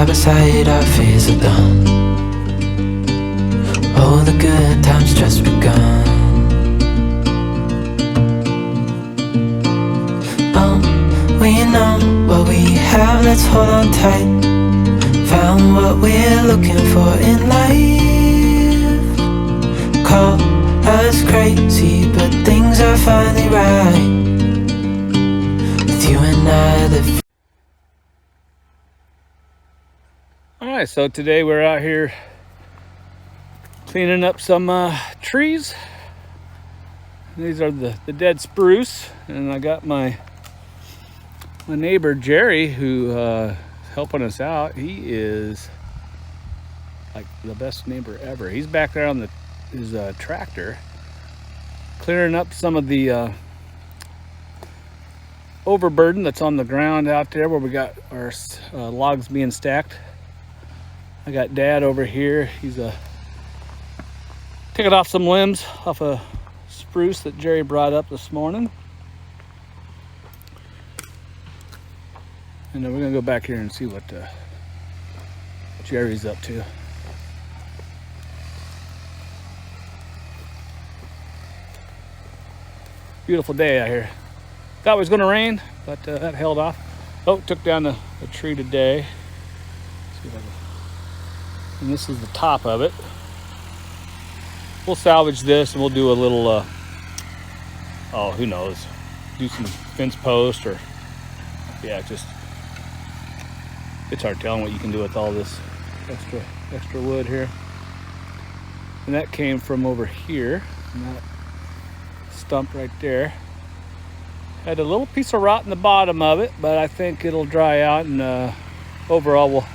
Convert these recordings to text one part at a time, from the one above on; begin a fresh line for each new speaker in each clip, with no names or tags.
Side by side our fears are done. Oh, the good times just begun. Oh, we know what we have, let's hold on tight. Found what we're looking for in life. Call us crazy, but things are finally right. With you and I live.
Alright, so today we're out here cleaning up some trees. These are the dead spruce, and I got my neighbor Jerry who is helping us out. He is like the best neighbor ever. He's back there on his tractor clearing up some of the overburden that's on the ground out there where we got our logs being stacked. I got Dad over here. He's taking off some limbs off a spruce that Jerry brought up this morning. And then we're gonna go back here and see what Jerry's up to. Beautiful day out here. Thought it was gonna rain, but that held off. Oh, took down the tree today. Let's see if I can. And this is the top of it. We'll salvage this and we'll do a little oh, who knows, do some fence post, or yeah, just it's hard telling what you can do with all this extra wood here. And that came from over here, and that stump right there had a little piece of rot in the bottom of it, but I think it'll dry out, and overall we'll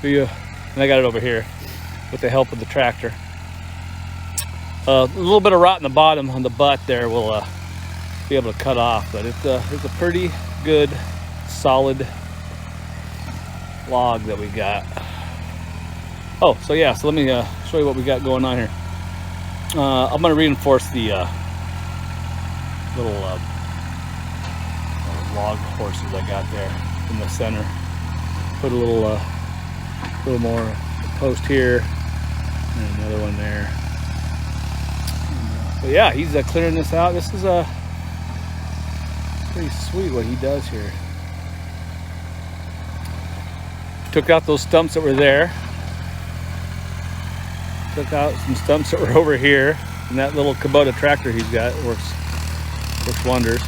be and I got it over here with the help of the tractor. A little bit of rot in the bottom on the butt there we'll be able to cut off, but it's a pretty good solid log that we got. Oh, so yeah, so let me show you what we got going on here. I'm going to reinforce the little log horses I got there in the center. Put a little more post here and another one there. But yeah, he's clearing this out. This is pretty sweet what he does here. Took out those stumps that were there. Took out some stumps that were over here. And that little Kubota tractor he's got works wonders.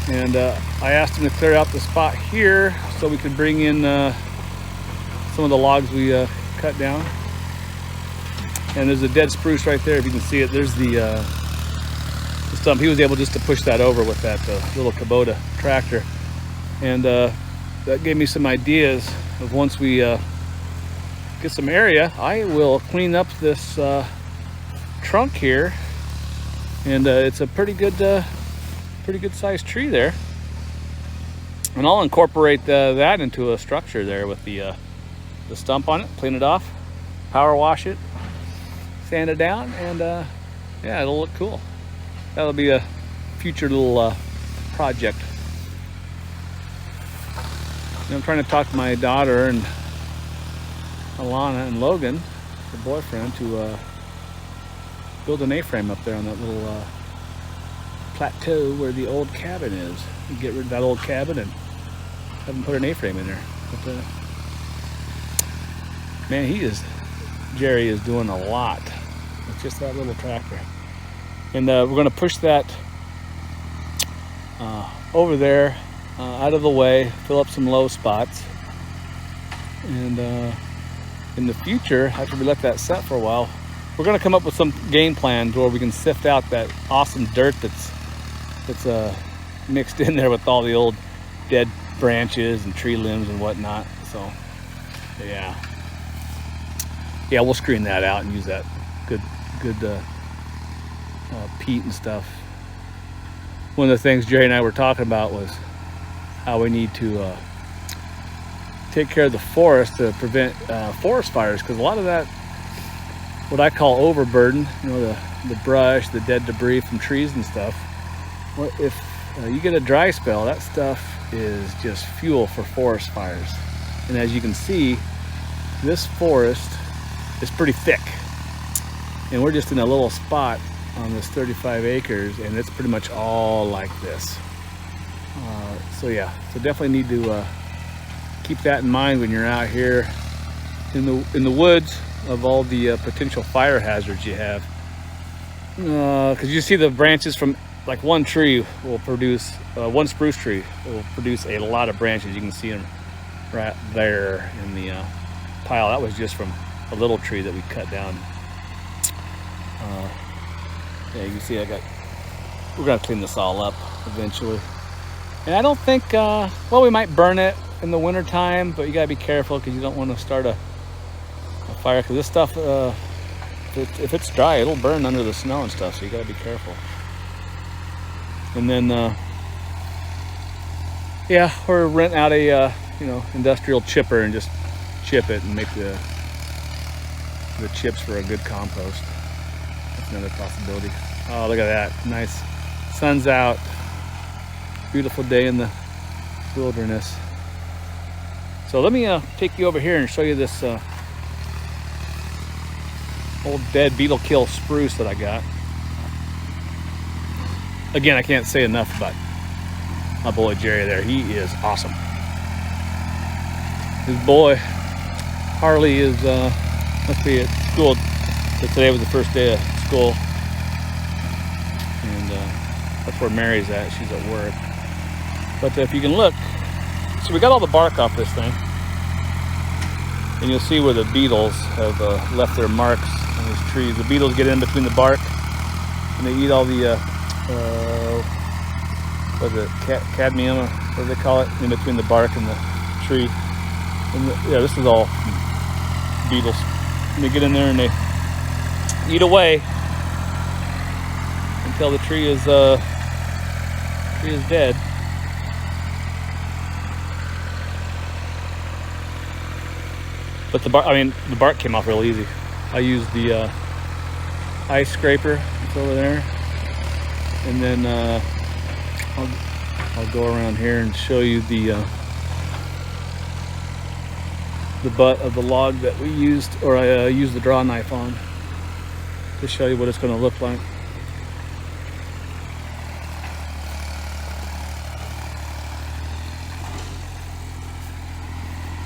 And I asked him to clear out the spot here so we could bring in some of the logs we cut down. And there's a dead spruce right there. If you can see it, there's the stump. He was able just to push that over with that little Kubota tractor. And that gave me some ideas of once we get some area, I will clean up this trunk here. And it's a pretty good sized tree there. And I'll incorporate that into a structure there with the stump on it, clean it off, power wash it, sand it down, and yeah, it'll look cool. That'll be a future little project. And I'm trying to talk to my daughter and Alana and Logan, her boyfriend, to build an A-frame up there on that little plateau where the old cabin is. And get rid of that old cabin and have them put an A-frame in there. But, man, Jerry is doing a lot with just that little tractor. And we're going to push that over there out of the way, fill up some low spots. And in the future, after we let that set for a while, we're going to come up with some game plan where we can sift out that awesome dirt that's mixed in there with all the old dead branches and tree limbs and whatnot. So yeah, we'll screen that out and use that good peat and stuff. One of the things Jerry and I were talking about was how we need to take care of the forest to prevent forest fires, because a lot of that, what I call overburden, the brush, the dead debris from trees and stuff, well, if you get a dry spell, that stuff is just fuel for forest fires. And as you can see, this forest is pretty thick. And we're just in a little spot on this 35 acres, and it's pretty much all like this. So yeah, so definitely need to keep that in mind when you're out here in the woods of all the potential fire hazards you have. Because you see the branches from like one tree will produce, one spruce tree will produce a lot of branches. You can see them right there in the pile. That was just from a little tree that we cut down. Yeah, you can see we're gonna clean this all up eventually. And I don't think, well, we might burn it in the winter time, but you gotta be careful because you don't want to start a fire, because this stuff, if it's dry, it'll burn under the snow and stuff, so you gotta be careful. And then, yeah, or rent out a, industrial chipper and just chip it and make the chips for a good compost. That's another possibility. Oh, look at that, nice. Sun's out. Beautiful day in the wilderness. So let me take you over here and show you this old dead beetle kill spruce that I got. Again, I can't say enough about my boy Jerry there. He is awesome. His boy Harley is must be at school. So today was the first day of school, and that's where Mary's at. She's at work. But if you can look, so we got all the bark off this thing, and you'll see where the beetles have left their marks on these trees. The beetles get in between the bark, and they eat all the cadmium, or what do they call it, in between the bark and the tree. And yeah, this is all beetles. And they get in there and they eat away until the tree is dead. But the bark came off real easy. I used the ice scraper that's over there, and then I'll go around here and show you the butt of the log that we used, or I used the draw knife on, to show you what it's going to look like.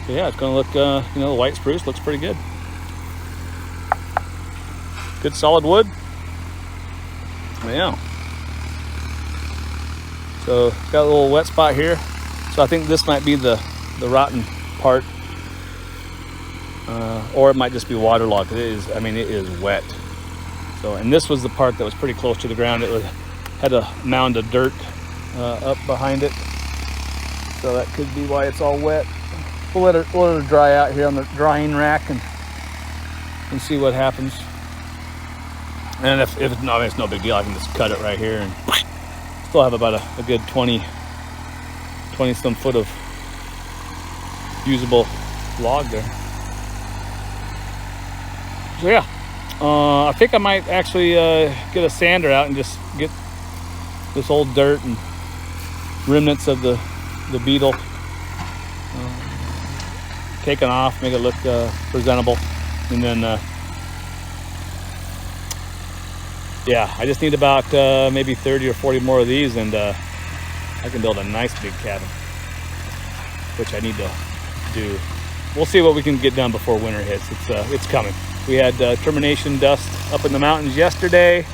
So yeah, it's going to look, the white spruce looks pretty good. Good solid wood. Yeah. So got a little wet spot here. So I think this might be the rotten part. Or it might just be waterlogged. It is wet. So, and this was the part that was pretty close to the ground. It had a mound of dirt up behind it. So that could be why it's all wet. We'll let it dry out here on the drying rack and see what happens. And if it's no big deal, I can just cut it right here and still have about a good 20 some foot of usable log there. So yeah, I think I might actually get a sander out and just get this old dirt and remnants of the beetle taken off, make it look presentable, and then yeah, I just need about maybe 30 or 40 more of these, and I can build a nice big cabin, which I need to do. We'll see what we can get done before winter hits. It's coming. We had termination dust up in the mountains yesterday,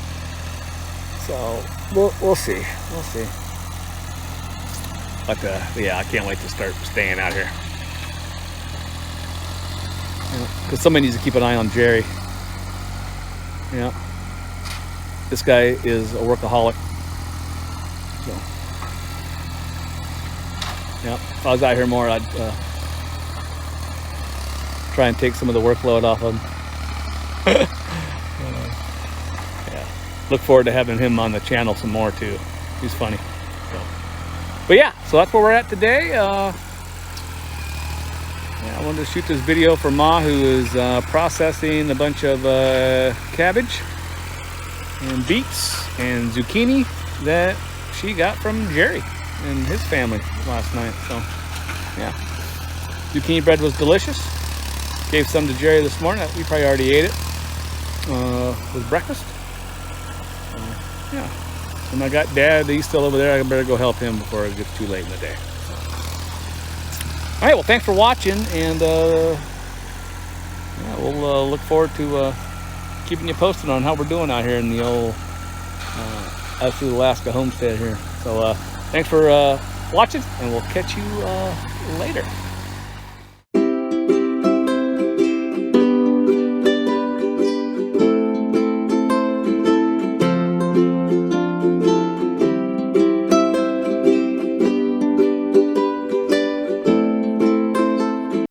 so we'll see. We'll see. But yeah, I can't wait to start staying out here. Because somebody needs to keep an eye on Jerry. Yeah. This guy is a workaholic. So, yeah, if I was out here more, I'd try and take some of the workload off of him. Yeah. Look forward to having him on the channel some more too. He's funny. So. But yeah, so that's where we're at today. Yeah, I wanted to shoot this video for Ma, who is processing a bunch of cabbage and beets and zucchini that she got from Jerry and his family last night. So yeah, Zucchini bread was delicious. Gave some to Jerry this morning. We probably already ate it with breakfast. Yeah. And I got Dad. He's still over there. I better go help him before it gets too late in the day. So. All right. Well, thanks for watching, and yeah, we'll look forward to keeping you posted on how we're doing out here in the old Absolute Alaska homestead here. So thanks for watching, and we'll catch you later.